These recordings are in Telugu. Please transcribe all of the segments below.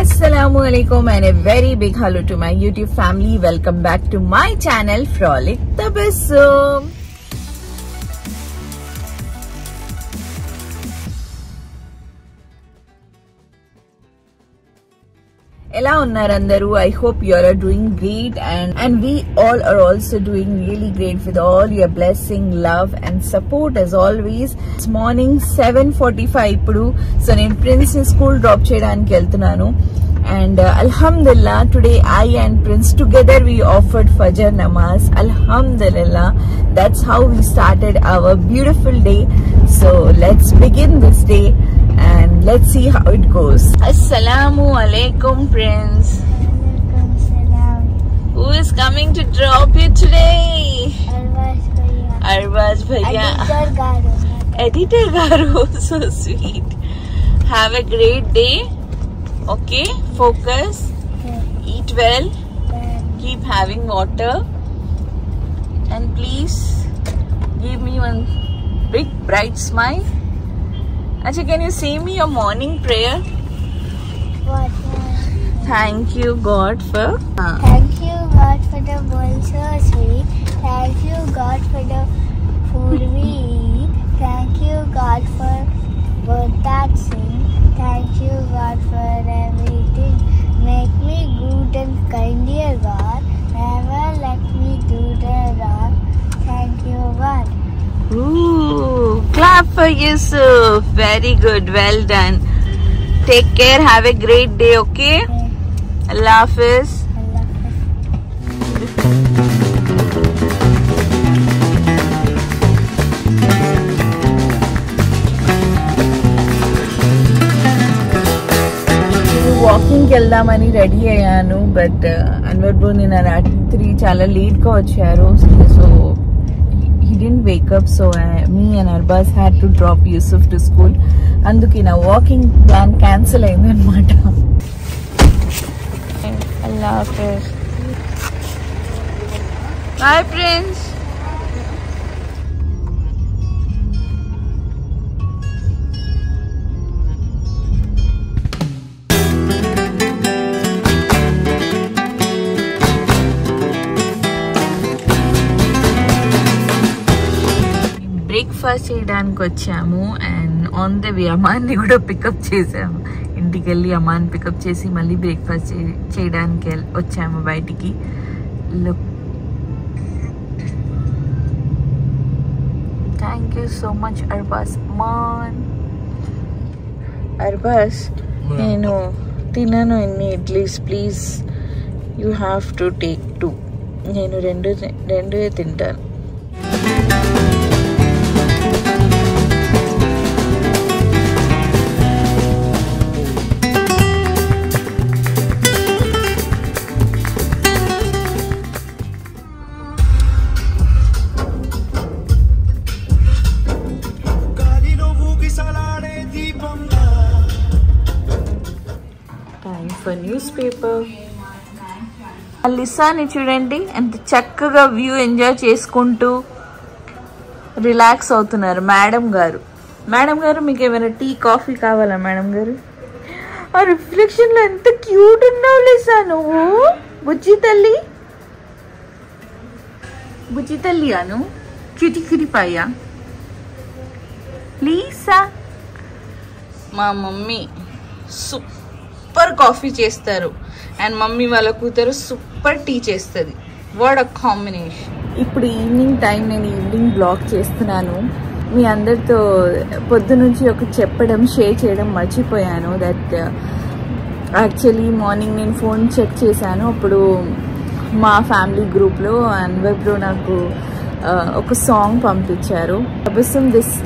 Assalamualaikum and a very big hello to my YouTube family. Welcome back to my channel Frolic Tabassum. Ela unnaru andaru. I hope you all are doing great and we all are also doing really great with all your blessing, love and support as always. It's morning 7:45 ippudu. So nenu Prince ni school drop cheyadaniki veltunanu and alhamdulillah today I and Prince together we offered Fajr namaz. Alhamdulillah, that's how we started our beautiful day. So let's begin this day and let's see how it goes. Assalamu alaikum, Prince. Who is coming to drop you today? Arvaz bhaiya. Editor garu. So sweet. Have a great day. Okay, focus. Eat well. Keep having water. And please give me one big bright smile. Acha, can you say me your morning prayer? What? Thank you God for Thank you God for the bowl so sweet. Thank you God for the food we eat. Thank you God for birds that sing. Thank you God for everything. Make me good and kind, dear God. Never let me do the wrong. Thank you God. Ooh, clap for Yusuf. Very good, well done. Take care, have a great day, okay? Allah Hafiz. వాకింగ్కి వెళ్దామని రెడీ అయ్యాను బట్ అన్వర్ బ్రో నిన్న రాత్రి చాలా లేట్గా వచ్చారు. So he didn't wake up, so me and Arbaz had to drop Yusuf to school. Anduki na walking plan cancel ayindi anamata. Allah Hafiz. Bye Prince. Breakfast చేయడానికి వచ్చాము అండ్ ఆన్ ద వే అమాన్ని కూడా పికప్ చేసాము. ఇంటికి వెళ్ళి అమాన్ని పికప్ చేసి మళ్ళీ బ్రేక్ఫాస్ట్ చేయడానికి వచ్చాము బయటికి. Thank you so much Arbaz. Man Arbaz, నేను తినను ఎన్ని idlis, please you have to take 2. నేను రెండే తింటాను. For news paper. లిసాని చూడండి ఎంత చక్కగా వ్యూ ఎంజాయ్ చేసుకుంటూ రిలాక్స్ అవుతున్నారు మేడం గారు. మేడం గారు, మీకు ఏమైనా టీ కాఫీ కావాలా మేడం గారు? ఆ రిఫ్లెక్షన్లో ఎంత క్యూట్ ఉన్నావు లిసా నువ్వు. బుజ్జి తల్లి, బుజ్జి తల్లి అను క్యూటి క్యూటి పాయా లీసా. మా మమ్మీ సూపర్ కాఫీ చేస్తారు అండ్ మమ్మీ వాళ్ళ కూతురు సూపర్ టీ చేస్తుంది. What a combination. ఇప్పుడు ఈవినింగ్ టైం, నేను ఈవినింగ్ బ్లాగ్ చేస్తున్నాను. మీ అందరితో పొద్దు నుంచి షేర్ చేయడం మర్చిపోయాను. దట్ యాక్చువల్లీ మార్నింగ్ నేను ఫోన్ చెక్ చేశాను. అప్పుడు మా ఫ్యామిలీ గ్రూప్లో అన్వర్ బ్రో నాకు ఒక సాంగ్ పంపించారు. Tabassum,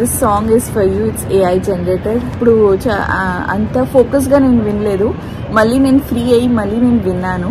this song is for you, it's AI generated. ఇప్పుడు అంత ఫోకస్గా నేను వినలేదు. మళ్ళీ నేను ఫ్రీ అయ్యి మళ్ళీ నేను విన్నాను.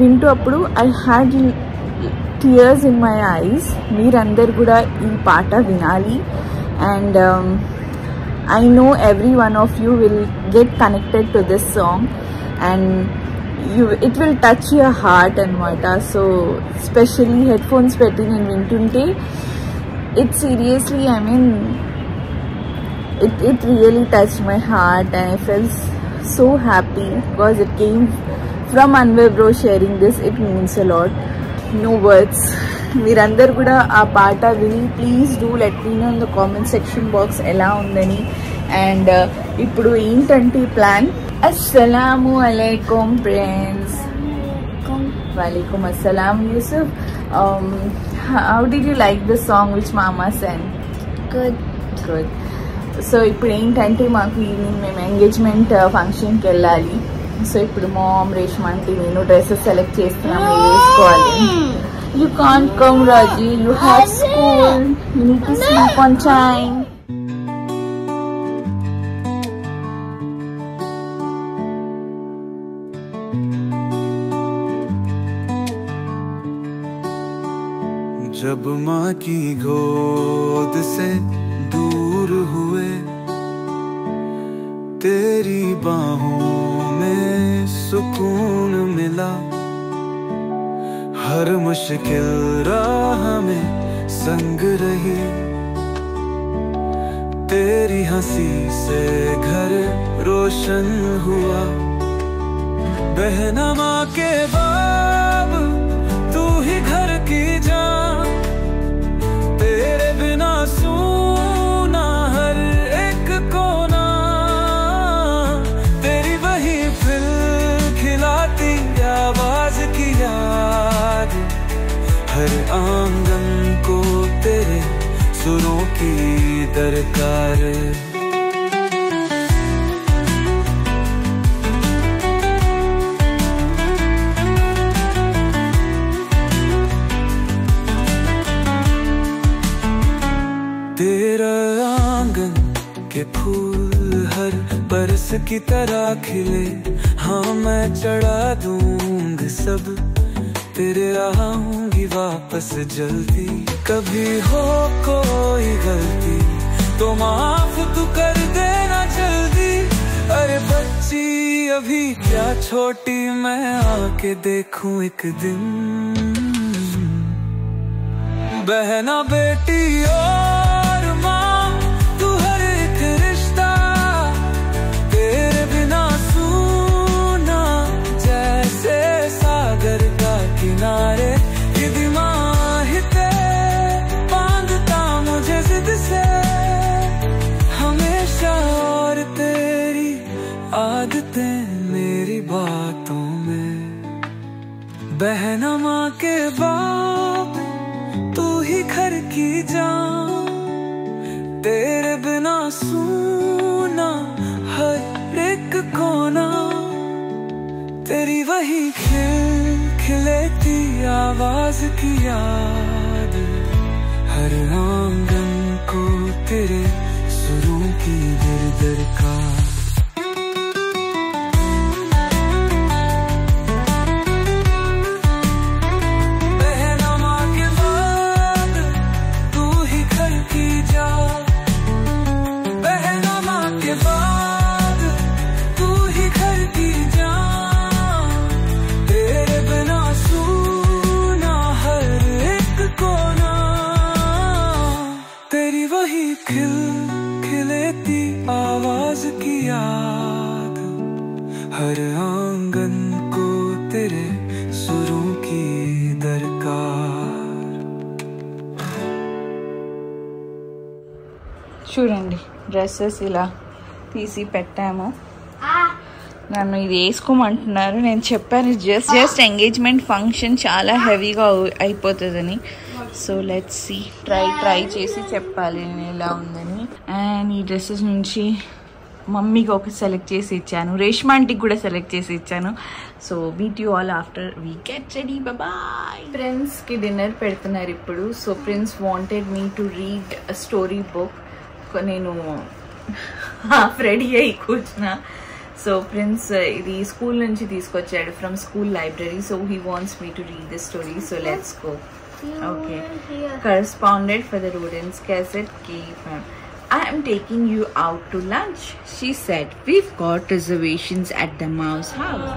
వింటూ అప్పుడు I had tears in my eyes. మీరందరు కూడా ఈ పాట వినాలి and I know every one of you will get connected to this song and it will touch your heart anamata. So especially headphones petti nenu vintunte it seriously, I mean it really touched my heart and I felt so happy because it came from Anwar bro sharing this. It means a lot. No words. మీరందరూ కూడా ఆ పాట విని please do let me know in the comment section box ఎలా ఉందని. అండ్ ఇప్పుడు ఏంటంటే ప్లాన్. అస్సలాము అలైకుం ఫ్రెండ్స్. వాలేకుం అస్సలాం Yusuf. How did you like the song which మామా సెండ్? గుడ్. సో ఇప్పుడు ఏంటంటే మాకు ఈవినింగ్ మేము ఎంగేజ్మెంట్ ఫంక్షన్కి వెళ్ళాలి. సో ఇప్పుడు మామ్, రేష్మా ఆంటీ, నేను డ్రెస్సెస్ సెలెక్ట్ చేస్తున్నాము వేసుకోవాలి. You can't come, Raji. You have school. You need to sleep on time. जब माँ की गोद से दूर हुए, तेरी बाहों में सुकून मिला। हर मुश्किल राह में संग रही, तेरी हंसी से घर रोशन हुआ। बहना माँ के बाब, तू ही घर की जान, तेरे बिना सूना हर एक कोना। तेरी वही फिर खिलाती आवाज की याद, हर आंगन को तेरे सुरों की दरकार। तेरा आंगन के फूल हर बरस की तरह खिले। हाँ मैं चढ़ा दूंगी सब, तेरे आऊंगी वापस जल्दी। कभी हो कोई गलती तो माफ तू कर देना जल्दी। अरे बच्ची अभी क्या छोटी, मैं आके देखूं एक दिन। बहना बेटी और माँ, तू हर एक रिश्ता, तेरे बिना सूना जैसे सागर का किनारे। ये दिमाग हिते बांधता मुझे जिद से हमेशा, और तेरी आदतें मेरी बातों में। बहना माँ के बाप, तू ही घर की जान, तेरे बिना सूना हर एक कोना। तेरी वही खिलेती आवाज की याद, हर आंगन को तेरे सुरों की दर का। खिलेती आवाज की याद, हर आंगन को तेरे सुरों की दरकार। చూడండి డ్రెస్సెస్ ఇలా తీసి పెట్టాము. నన్ను ఇది వేసుకోమంటున్నారు. నేను చెప్పాను జస్ట్ ఎంగేజ్మెంట్ ఫంక్షన్ చాలా హెవీగా అయిపోతుందని. సో లెట్స్ సీ, ట్రై చేసి చెప్పాలి నేను ఎలా ఉందని. అండ్ ఈ డ్రెస్సెస్ నుంచి మమ్మీకి ఒక సెలెక్ట్ చేసి ఇచ్చాను, రేష్మా ఆంటీకి కూడా సెలెక్ట్ చేసి ఇచ్చాను. So meet you all after we get ready. Bye. ప్రిన్స్కి డిన్నర్ పెడుతున్నారు ఇప్పుడు. So Prince wanted me to read story book. నేను హాఫ్ రెడీ అయ్యి కూర్చున్నా. సో ప్రిన్స్ ఇది స్కూల్ నుంచి తీసుకొచ్చాడు, from school library. So he wants me to read the story. So let's go. Okay. Correspondent for the Rodents Gazette gave him, I am taking you out to lunch, she said. We've got reservations at the Mouse House.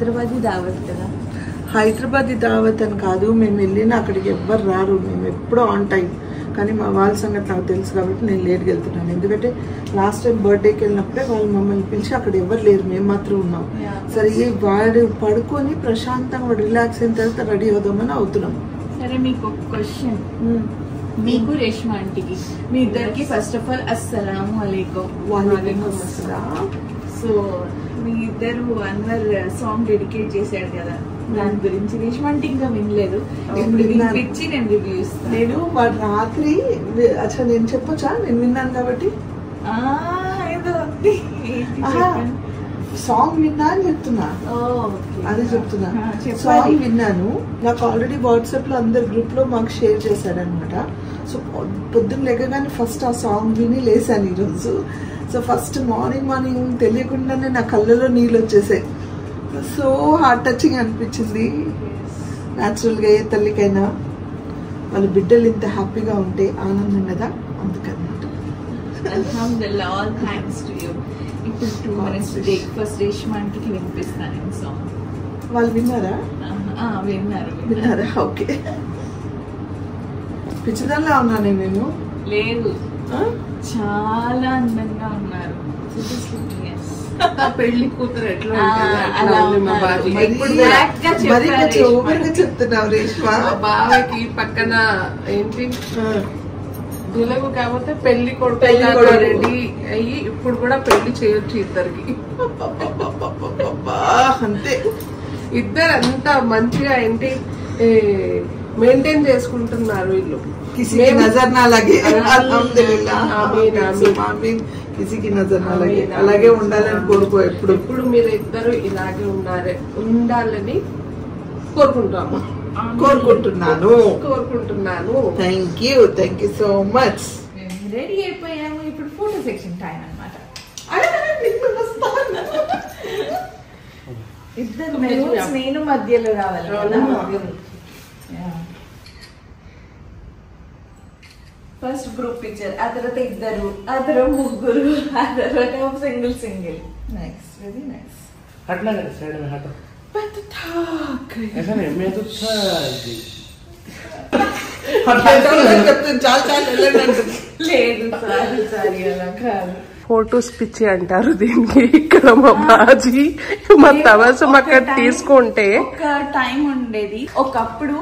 Hyderabadi దావత్ కదా. హైదరాబాదీ దావత్ అని కాదు, మేము వెళ్ళినా అక్కడికి ఎవ్వరు రారు, మేము ఎప్పుడో ఆన్ టైం. కానీ మా వాళ్ళ సంగతి నాకు తెలుసు కాబట్టి నేను లేట్గా వెళ్తున్నాను. ఎందుకంటే లాస్ట్ టైం బర్త్డేకి వెళ్ళినప్పుడే వాళ్ళు మమ్మల్ని పిలిచి అక్కడ ఎవరు లేరు, మేము మాత్రం ఉన్నాం. సరే వాడు పడుకొని ప్రశాంతంగా రిలాక్స్ అయిన తర్వాత రెడీ అవుదామని అవుతున్నాం. సరే మీకు ఒక క్వశ్చన్, మీకు రేష్మా ఆంటీకి మీ ఇద్దరికి ఫస్ట్ ఆఫ్ ఆల్ అస్సలాము అలైకుం. సో మీ ఇద్దరు అన్వర్ సాంగ్ డెడికేట్ చేశాడు కదా, దాని గురించి రేష్మా ఆంటీ ఇంకా వినలేదు. ఇప్పుడు వినిపించి నేను రివ్యూ ఇస్తాను. నేను వాడు రాత్రి అచ్చా నేను చెప్పొచ్చా, నేను విన్నాను కాబట్టి సాంగ్ విన్నా అని చెప్తున్నా, అదే చెప్తున్నా. సాంగ్ విన్నాను, నాకు ఆల్రెడీ వాట్సాప్ లో అందరు గ్రూప్ లో మాకు షేర్ చేశాడనమాట. సో పొద్దున్న లేకగానే ఫస్ట్ ఆ సాంగ్ విని లేసాను ఈరోజు. సో ఫస్ట్ మార్నింగ్ తెలియకుండానే నా కళ్ళలో నీళ్ళు వచ్చేసాయి. సో హార్ట్ టచింగ్ అనిపించింది. న్యాచురల్గా ఏ తల్లికైనా వాళ్ళ బిడ్డలు ఇంత హ్యాపీగా ఉంటే ఆనందం కదా, అందుకన్నమాట. అల్హమ్దులిల్లా, ఆల్ థ్యాంక్స్ టు యూ. ఇప్పుడు 2 minutes బ్రేక్ఫాస్ట్ రేష్మా ఆంటీకి వినిపిస్తాను నేను సాంగ్. వాళ్ళు విన్నారా? విన్నారా? ఓకే. పిచ్చిదానిలా ఉన్నాను నేను. లేదు, చాలా అందంగా ఉన్నారు. పెళ్లి కూతురు ఎట్లా చెప్తున్నావు రేష్మా? బావకి పక్కన ఏంటి గులగు కాకపోతే పెళ్లి కొడుకు రెడీ అయ్యి ఇప్పుడు కూడా పెళ్లి చేయొచ్చు ఇద్దరికి. అంతే, ఇద్దరు అంతా మంచిగా ఏంటి మెయింటైన్ చేసుకుంటున్నారు వీళ్ళు. కిసికి నజర్ నా లగే, కిసికి నజర్ నా లగే, అలాగే ఉండాలని కోరుకో. ఎప్పుడు మీరు ఇద్దరు ఇలాగే ఉండాలని కోరుకుంటున్నాను. Thank you so much. Ready అయిపోయాము, ఇప్పుడు ఫోటో సెక్షన్ టైం అన్నమాట. ఇద్దరు నేను మధ్యలో రావాలి. ఫస్ట్ గ్రూప్ పిక్చర్, ఆ తర్వాత ఇద్దరు, ఆ తర్వాత ముగ్గురు, ఆ తర్వాత సింగిల్. Next very nice. हटना है साइड में हटो। ऐसा नहीं, मैं तो ఫోటోస్ పిచ్చి అంటారు దీనికి. ఇక్కడ మా బాజీ మా తవసం అక్కడ తీసుకుంటే ఒక టైం ఉండేది, ఒకప్పుడు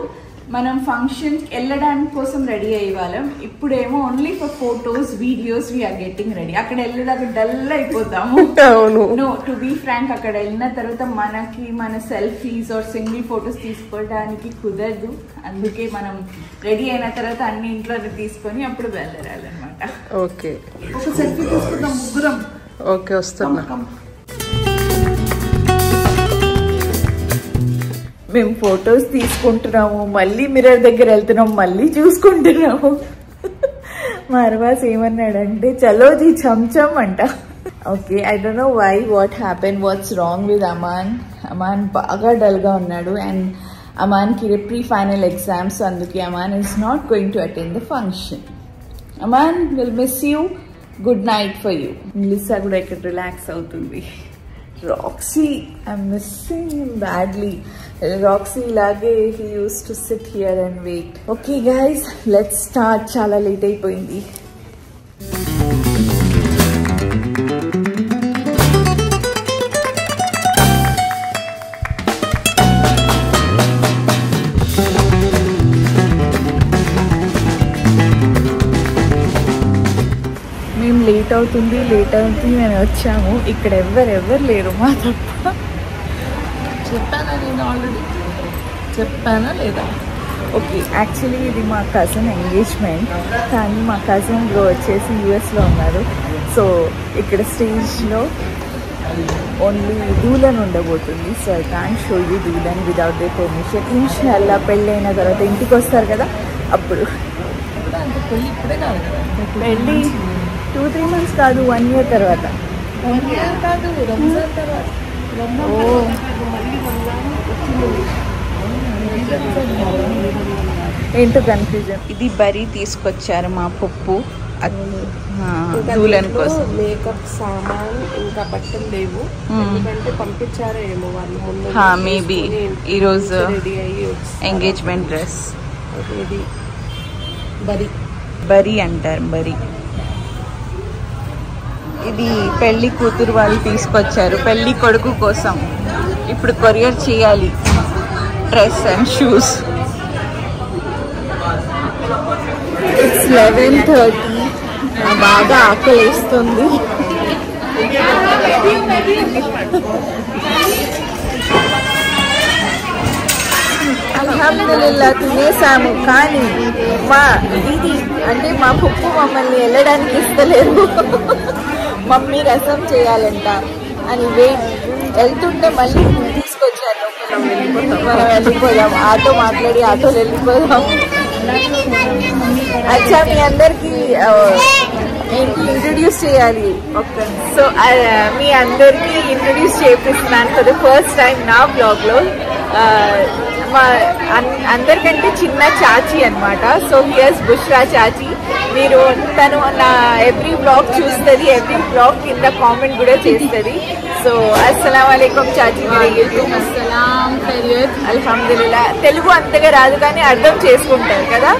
మనం ఫంక్షన్ వెళ్ళడానికి కోసం రెడీ అయ్యేవాళ్ళం. ఇప్పుడేమో only for photos videos we are getting ready. అక్కడ వెళ్ళేదాకా డల్ అయిపోతాము. నో, టు బీ ఫ్రాంక్, అక్కడ వెళ్ళిన తర్వాత మనకి మన సెల్ఫీస్ ఆర్ సింగిల్ ఫోటోస్ తీసుకోవడానికి కుదరదు. అందుకే మనం రెడీ అయిన తర్వాత అన్ని ఇంట్లోనే తీసుకొని అప్పుడు వెళ్ళాలన్నమాట. ఓకే, ఒక సెల్ఫీ తీసుకుందాం ముగ్గురం. ఓకే, వస్తున్నా. మేము ఫొటోస్ తీసుకుంటున్నాము, మళ్ళీ మిర్రర్ దగ్గర వెళ్తున్నాము, మళ్ళీ చూసుకుంటున్నాము. మా అర్వాస్ ఏమన్నాడంటే చలోజీ చంచం అంట. Okay, I don't know why, what happen, what's wrong with Aman. Aman బాగా డల్గా ఉన్నాడు అండ్ అమాన్కి ప్రీ ఫైనల్ ఎగ్జామ్స్, అందుకే Aman is not going to attend the function. Aman will miss you, good night for you. Lisa కూడా ఇక్కడ రిలాక్స్ అవుతుంది. Roxy, I'm missing him badly. Roxy lage, he used to sit here and wait. Okay guys, let's start. Chala late అయిపోయింది. మేము లేట్ అవుతుంది మేము వచ్చాము. ఇక్కడ ఎవరు లేరు మా తప్ప. చెప్పానా నేను ఆల్రెడీ, చెప్పానా లేదా? ఓకే, యాక్చువల్లీ ఇది మా కజిన్ ఎంగేజ్మెంట్, కానీ మా కజిన్ బ్రో వచ్చేసి యూఎస్లో ఉన్నారు. సో ఇక్కడ స్టేజ్లో ఓన్లీ దూలన్ ఉండబోతుంది. So I can't show you దూలన్ విదౌట్ దే పర్మిషన్. ఇన్షాల్లా పెళ్ళి అయిన తర్వాత ఇంటికి వస్తారు కదా, అప్పుడు. పెళ్ళి ఇప్పుడే కాదు కదా, పెళ్ళి 2-3 months కాదు, 1 year తర్వాత. 1 year కాదు, రంజాన్ తర్వాత. ఏంటో కన్ఫ్యూజన్. ఇది బరీ తీసుకొచ్చారు మా పప్పు దూలన్ కోసం మేకప్ సామాన్ ఇంకా బట్టలు లేవు, ఎందుకంటే పంపించారో ఏమో వాళ్ళు ముందు. మేబీ ఈరోజు ఎంగేజ్మెంట్ డ్రెస్ ఇది బరీ అంటారు. బరీ ఇది పెళ్లి కూతురు వాళ్ళు తీసుకొచ్చారు పెళ్లి కొడుకు కోసం. ఇప్పుడు కొరియర్ చేయాలి డ్రెస్ అండ్ షూస్. ఇట్స్ 11:30. బాగా ఆకలిస్తుంది. అల్హమ్దులిల్లా తినేసాము. కానీ మా దీది అంటే మా పుప్పు మమ్మల్ని వెళ్ళడానికి ఇస్తలేదు. మమ్మీ రసం చేయాలంట అని వెళ్తుంటే మళ్ళీ తీసుకొచ్చారు. మనం వెళ్ళిపోదాం, ఆటో మాట్లాడి ఆటోలో వెళ్ళిపోదాం. అచ్చా మీ అందరికి ఇంట్రడ్యూస్ చేయాలి. సో మీ అందరికి ఇంట్రడ్యూస్ చేపిస్తున్నాను ఫర్ ద ఫస్ట్ టైం నా బ్లాగ్ లో. అందరికంటే చిన్న చాచి అనమాట. సో హియర్స్ బుష్రా చాచి. మీరు తను నా ఎవ్రీ బ్లాగ్ చూస్తుంది, ఎవ్రీ బ్లాగ్ కింద కామెంట్ కూడా చేస్తుంది. సో అస్సలాం వాలేకుం చాచి. అల్హమ్దులిల్లా. తెలుగు అంతగా రాదు కానీ అర్థం చేసుకుంటారు కదా.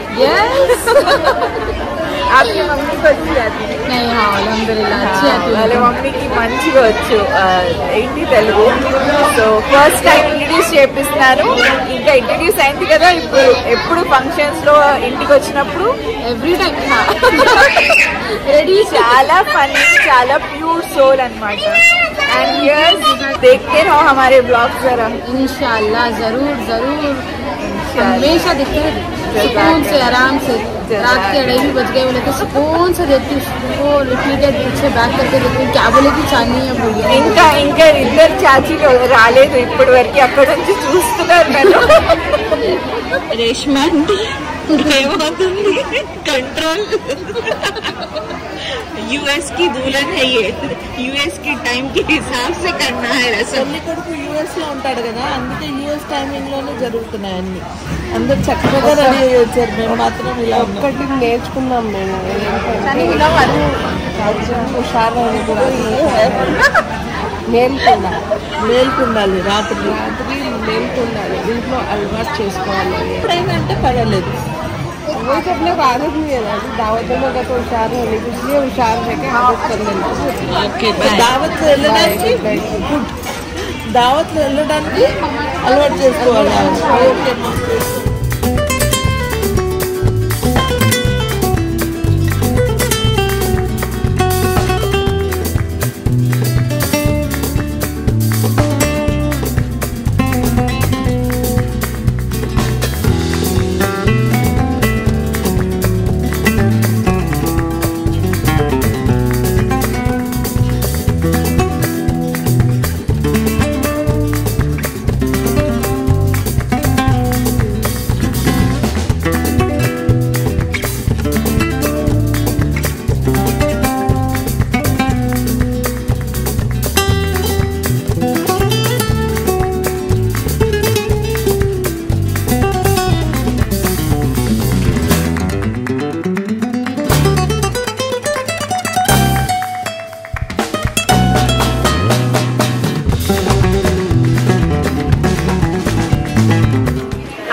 आपकी मम्मी को अच्छी आती है? नहीं, हाँ अल्हम्दुलिल्लाह अच्छी आती है. వాళ్ళ మమ్మీకి మంచిగా వచ్చు ఏంటి Telugu. So first time introduce చేపిస్తున్నారు. ఇంకా ఇంట్రడ్యూస్ అయింది కదా, ఇప్పుడు ఎప్పుడు ఫంక్షన్స్ లో ఇంటికి వచ్చినప్పుడు ఎవ్రీ టైం రెడీ. చాలా ఫన్నీ, చాలా ప్యూర్ సోల్ అనమాట. एंड यस देखते रहो हमारे ब्लॉग जरा. इंशाल्लाह जरूर जरूर हमेशा दिखते हैं सुकून से, आराम से. रात के 2:30 बज गए बोले तो सुकून से देखती हूँ, रिपीटेड पीछे बैक करके देखती हूँ क्या बोलेगी चांदी है बोली. ఇంకా ఇద్దరు చాచీలు రాలేదు ఇప్పటి వరకు, అక్కడ నుంచి చూస్తున్నారు నన్ను. రేష్మ అంటే ఏమవుతుంది कंट्रोल. यूएस की दुल्हन है ये, यूएस की टाइम के हिसाब से करना है रसम. పెళ్లి కొడుకు యూఎస్ లో ఉంటాడు కదా, అందుకే యూఎస్ టైమింగ్ లోనే జరుగుతున్నాయి అన్ని. అందరు చక్కగా రెడీ అయ్యి వచ్చారు, మేము మాత్రం ఇలా ఒక్కటి నేర్చుకున్నాం మేము. హుషారు మేల్కొండాలి, రాత్రి మేల్కొండాలి, ఇంట్లో అలవాటు చేసుకోవాలి. ఎప్పుడైందంటే పర్వాలేదు. वही तो अपने को आदत नहीं है ना, दावत में का तो होशियार होने की, इसलिए होशियार है कि आदत कर लेना. దావత్ వెళ్ళడానికి అలవాటు చేసుకోవాలి.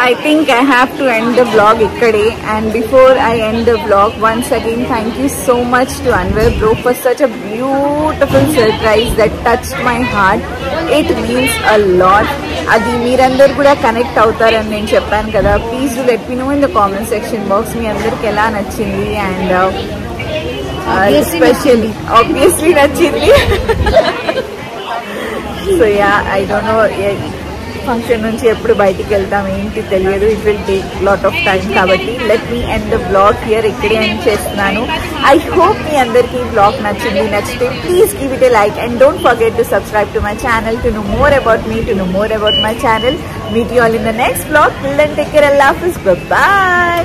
I think I have to end the vlog ikkade. And before I end the vlog, once again thank you so much to Anwar bro for such a beautiful surprise that touched my heart. It means a lot. Adi meerandaru kuda connect avtarani nenu cheppanu kada. Please do let me know in the comment section box me andariki ela nachindi. And especially obviously nachindi. So yeah, I don't know, function నుంచి ఎప్పుడు బయటికి వెళ్తాం ఏంటి తెలియదు. It will take lot of time. కాబట్టి let me end the blog here. ఇక్కడే ఎండ్ చేస్తున్నాను. ఐ హోప్ మీ అందరికీ ఈ బ్లాగ్ నచ్చితే please give it a like and don't forget to subscribe to my channel to know more about me, to know more about my channel. Meet you all in the next blog. Till then take care. Allah Hafiz. By.